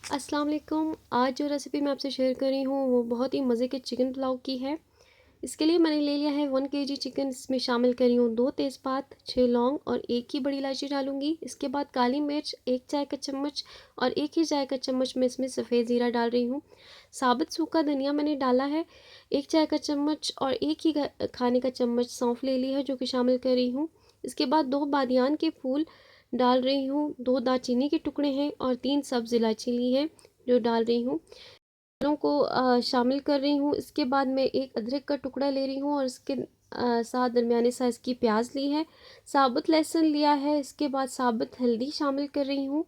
अस्सलाम वालेकुम। आज जो रेसिपी मैं आपसे शेयर कर रही हूँ वो बहुत ही मज़े के चिकन पुलाव की है। इसके लिए मैंने ले लिया है 1 केजी चिकन। इसमें शामिल कर रही हूँ 2 तेज़पात, 6 लौंग और 1 ही बड़ी इलायची डालूँगी। इसके बाद काली मिर्च 1 चाय का चम्मच और 1 ही चाय का चम्मच मैं इसमें सफ़ेद ज़ीरा डाल रही हूँ। साबुत सूखा धनिया मैंने डाला है 1 चाय का चम्मच और 1 ही खाने का चम्मच सौंफ ले ली है जो कि शामिल कर रही हूँ। इसके बाद 2 बादियान के फूल डाल रही हूँ, 2 दालचीनी के टुकड़े हैं और 3 सब्ज़ इलायची ली है जो डाल रही हूँ। मसालों को शामिल कर रही हूँ। इसके बाद मैं एक अदरक का टुकड़ा ले रही हूँ और इसके साथ दरमियाने साइज़ की प्याज ली है, साबुत लहसुन लिया है। इसके बाद साबुत हल्दी शामिल कर रही हूँ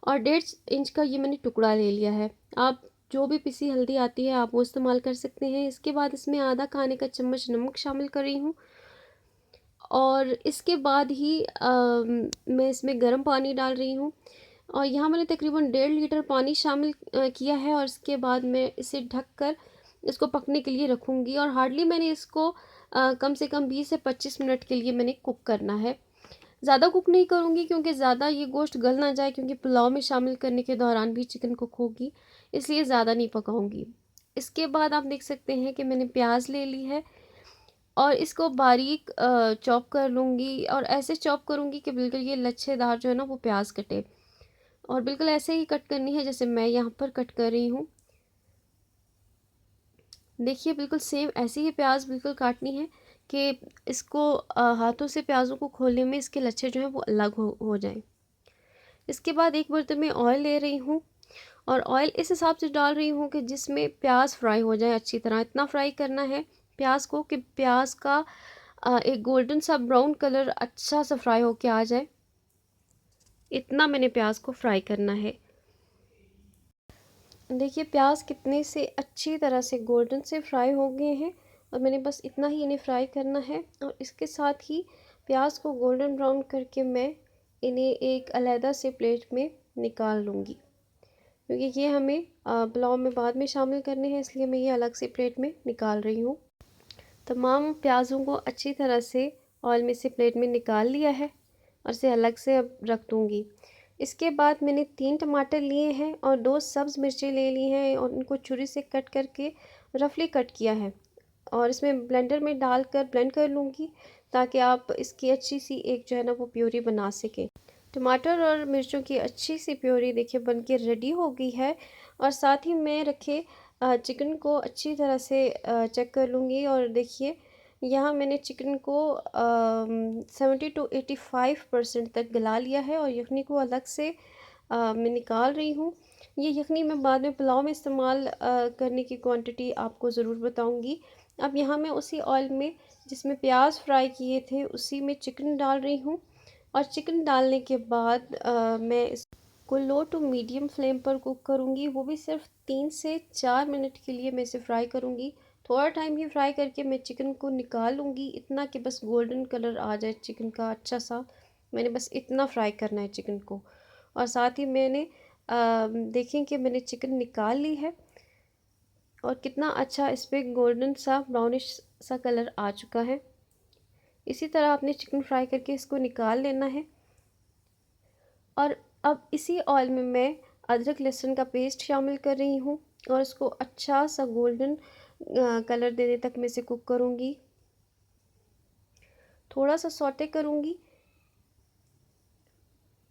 और 1.5 इंच का ये मैंने टुकड़ा ले लिया है। आप जो भी पिसी हल्दी आती है आप वो इस्तेमाल कर सकते हैं। इसके बाद इसमें आधा खाने का चम्मच नमक शामिल कर रही हूँ और इसके बाद ही मैं इसमें गर्म पानी डाल रही हूँ और यहाँ मैंने तकरीबन 1.5 लीटर पानी शामिल किया है और इसके बाद मैं इसे ढककर इसको पकने के लिए रखूँगी और हार्डली मैंने इसको कम से कम 20 से 25 मिनट के लिए मैंने कुक करना है। ज़्यादा कुक नहीं करूँगी क्योंकि ज़्यादा ये गोश्त गल ना जाए, क्योंकि पुलाव में शामिल करने के दौरान भी चिकन कुक होगी, इसलिए ज़्यादा नहीं पकाऊँगी। इसके बाद आप देख सकते हैं कि मैंने प्याज ले ली है और इसको बारीक चॉप कर लूँगी और ऐसे चॉप करूँगी कि बिल्कुल ये लच्छेदार जो है ना वो प्याज कटे और बिल्कुल ऐसे ही कट करनी है जैसे मैं यहाँ पर कट कर रही हूँ। देखिए बिल्कुल सेम ऐसे ही प्याज बिल्कुल काटनी है कि इसको हाथों से प्याज़ों को खोलने में इसके लच्छे जो हैं वो अलग हो जाएं। इसके बाद एक बर्तन में ऑयल ले रही हूँ और ऑयल इस हिसाब से डाल रही हूँ कि जिसमें प्याज फ्राई हो जाए अच्छी तरह। इतना फ्राई करना है प्याज को कि प्याज का एक गोल्डन सा ब्राउन कलर अच्छा सा फ्राई होके आ जाए। इतना मैंने प्याज को फ्राई करना है। देखिए प्याज कितने से अच्छी तरह से गोल्डन से फ्राई हो गए हैं और मैंने बस इतना ही इन्हें फ्राई करना है और इसके साथ ही प्याज को गोल्डन ब्राउन करके मैं इन्हें एक अलहदा से प्लेट में निकाल लूँगी, क्योंकि ये हमें पुलाव में बाद में शामिल करने हैं, इसलिए मैं ये अलग से प्लेट में निकाल रही हूँ। तमाम प्याज़ों को अच्छी तरह से ऑयल में से प्लेट में निकाल लिया है और इसे अलग से अब रख दूँगी। इसके बाद मैंने 3 टमाटर लिए हैं और 2 सब्ज़ मिर्चें ले ली हैं और उनको छुरी से कट करके रफली कट किया है और इसमें ब्लेंडर में डालकर ब्लेंड कर लूँगी ताकि आप इसकी अच्छी सी एक जो है ना वो प्यूरी बना सकें। टमाटर और मिर्चों की अच्छी सी प्यूरी देखिए बन के रेडी हो गई है और साथ ही मैं रखे चिकन को अच्छी तरह से चेक कर लूँगी और देखिए यहाँ मैंने चिकन को 70 to 85% तक गला लिया है और यखनी को अलग से मैं निकाल रही हूँ। ये यखनी मैं बाद में पुलाव में इस्तेमाल करने की क्वांटिटी आपको ज़रूर बताऊँगी। अब यहाँ मैं उसी ऑयल में जिसमें प्याज फ्राई किए थे उसी में चिकन डाल रही हूँ और चिकन डालने के बाद मैं इसको लो टू मीडियम फ्लेम पर कुक करूँगी। वो भी सिर्फ 3 से 4 मिनट के लिए मैं इसे फ्राई करूँगी। थोड़ा टाइम ही फ्राई करके मैं चिकन को निकाल लूँगी, इतना कि बस गोल्डन कलर आ जाए चिकन का अच्छा सा। मैंने बस इतना फ्राई करना है चिकन को और साथ ही मैंने देखें कि मैंने चिकन निकाल ली है और कितना अच्छा इस पर गोल्डन सा ब्राउनिश सा कलर आ चुका है। इसी तरह आपने चिकन फ्राई करके इसको निकाल लेना है और अब इसी ऑयल में मैं अदरक लहसुन का पेस्ट शामिल कर रही हूँ और इसको अच्छा सा गोल्डन कलर देने तक मैं इसे कुक करूँगी। थोड़ा सा सौटे करूँगी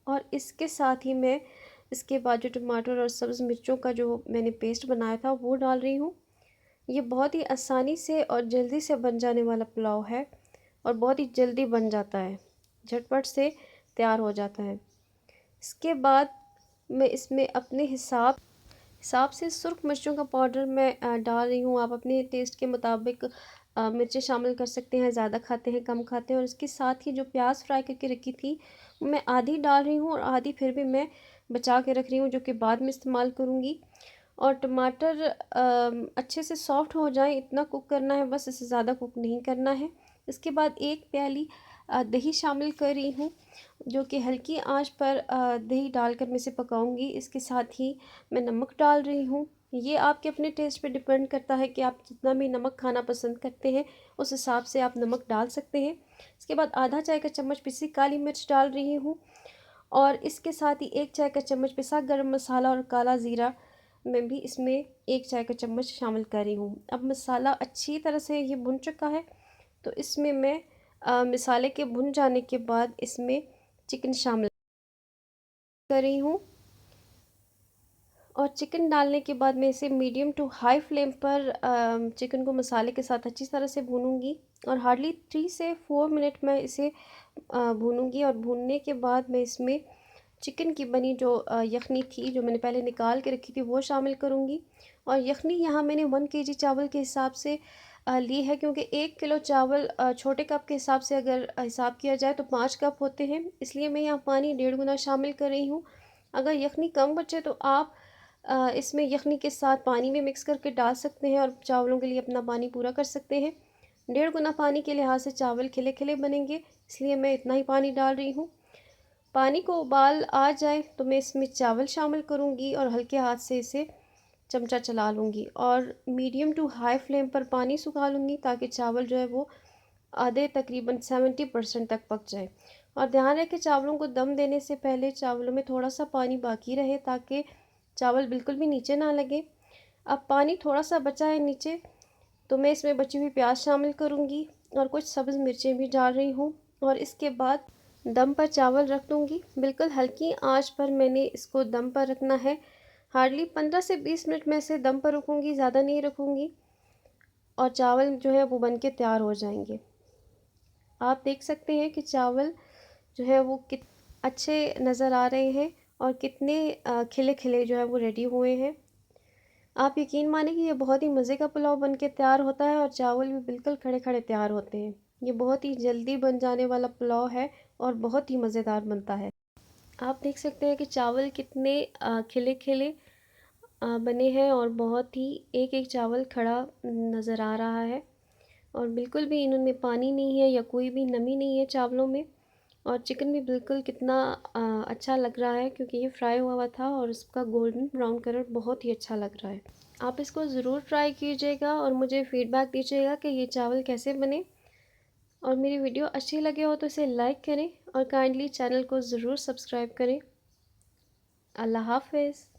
और इसके साथ ही मैं इसके बाद जो टमाटर और सब्ज़ मिर्चों का जो मैंने पेस्ट बनाया था वो डाल रही हूँ। ये बहुत ही आसानी से और जल्दी से बन जाने वाला पुलाव है और बहुत ही जल्दी बन जाता है, झटपट से तैयार हो जाता है। इसके बाद मैं इसमें अपने हिसाब हिसाब से सुर्ख मिर्चों का पाउडर मैं डाल रही हूँ। आप अपने टेस्ट के मुताबिक मिर्चें शामिल कर सकते हैं, ज़्यादा खाते हैं कम खाते हैं। और इसके साथ ही जो प्याज फ्राई करके रखी थी वो मैं आधी डाल रही हूँ और आधी फिर भी मैं बचा के रख रही हूँ जो कि बाद में इस्तेमाल करूँगी। और टमाटर अच्छे से सॉफ्ट हो जाए इतना कुक करना है, बस इसे ज़्यादा कुक नहीं करना है। इसके बाद 1 प्याली दही शामिल कर रही हूँ जो कि हल्की आंच पर दही डालकर मैं इसे पकाऊंगी। इसके साथ ही मैं नमक डाल रही हूँ। ये आपके अपने टेस्ट पे डिपेंड करता है कि आप जितना भी नमक खाना पसंद करते हैं उस हिसाब से आप नमक डाल सकते हैं। इसके बाद आधा चाय का चम्मच पिसी काली मिर्च डाल रही हूँ और इसके साथ ही 1 चाय का चम्मच पिसा गरम मसाला और काला ज़ीरा मैं भी इसमें 1 चाय का चम्मच शामिल कर रही हूँ। अब मसाला अच्छी तरह से ये भुन चुका है, तो इसमें मैं मसाले के भुन जाने के बाद इसमें चिकन शामिल कर रही हूँ। और चिकन डालने के बाद मैं इसे मीडियम टू हाई फ्लेम पर चिकन को मसाले के साथ अच्छी तरह से भूनूंगी और हार्डली 3 से 4 मिनट मैं इसे भूनूंगी। और भूनने के बाद मैं इसमें चिकन की बनी जो यखनी थी, जो मैंने पहले निकाल के रखी थी, वो शामिल करूंगी। और यखनी यहाँ मैंने 1 केजी चावल के हिसाब से ली है, क्योंकि 1 किलो चावल छोटे कप के हिसाब से अगर हिसाब किया जाए तो 5 कप होते हैं, इसलिए मैं यहाँ पानी 1.5 गुना शामिल कर रही हूँ। अगर यखनी कम बचे तो आप इसमें यखनी के साथ पानी में मिक्स करके डाल सकते हैं और चावलों के लिए अपना पानी पूरा कर सकते हैं। 1.5 गुना पानी के लिहाज से चावल खिले खिले बनेंगे, इसलिए मैं इतना ही पानी डाल रही हूँ। पानी को उबाल आ जाए तो मैं इसमें चावल शामिल करूँगी और हल्के हाथ से इसे चमचा चला लूँगी और मीडियम टू हाई फ्लेम पर पानी सुखा लूँगी, ताकि चावल जो है वो आधे तकरीबन 70% तक पक जाए। और ध्यान रखें चावलों को दम देने से पहले चावलों में थोड़ा सा पानी बाकी रहे, ताकि चावल बिल्कुल भी नीचे ना लगे। अब पानी थोड़ा सा बचा है नीचे, तो मैं इसमें बची हुई प्याज शामिल करूँगी और कुछ सब्ज़ मिर्चें भी डाल रही हूँ और इसके बाद दम पर चावल रख दूँगी। बिल्कुल हल्की आंच पर मैंने इसको दम पर रखना है। हार्डली 15 से 20 मिनट में इसे दम पर रखूँगी, ज़्यादा नहीं रखूँगी, और चावल जो है वो बन के तैयार हो जाएंगे। आप देख सकते हैं कि चावल जो है वो कित अच्छे नज़र आ रहे हैं और कितने खिले खिले जो है वो रेडी हुए हैं। आप यकीन माने कि ये बहुत ही मज़े का पुलाव बन के तैयार होता है और चावल भी बिल्कुल खड़े खड़े तैयार होते हैं। ये बहुत ही जल्दी बन जाने वाला पुलाव है और बहुत ही मज़ेदार बनता है। आप देख सकते हैं कि चावल कितने खिले खिले बने हैं और बहुत ही एक एक चावल खड़ा नज़र आ रहा है और बिल्कुल भी इनमें पानी नहीं है या कोई भी नमी नहीं है चावलों में। और चिकन भी बिल्कुल कितना अच्छा लग रहा है, क्योंकि ये फ्राई हुआ हुआ था और इसका गोल्डन ब्राउन कलर बहुत ही अच्छा लग रहा है। आप इसको ज़रूर ट्राई कीजिएगा और मुझे फ़ीडबैक दीजिएगा कि ये चावल कैसे बने। और मेरी वीडियो अच्छी लगे हो तो इसे लाइक करें और काइंडली चैनल को ज़रूर सब्सक्राइब करें। अल्लाह हाफ़िज़।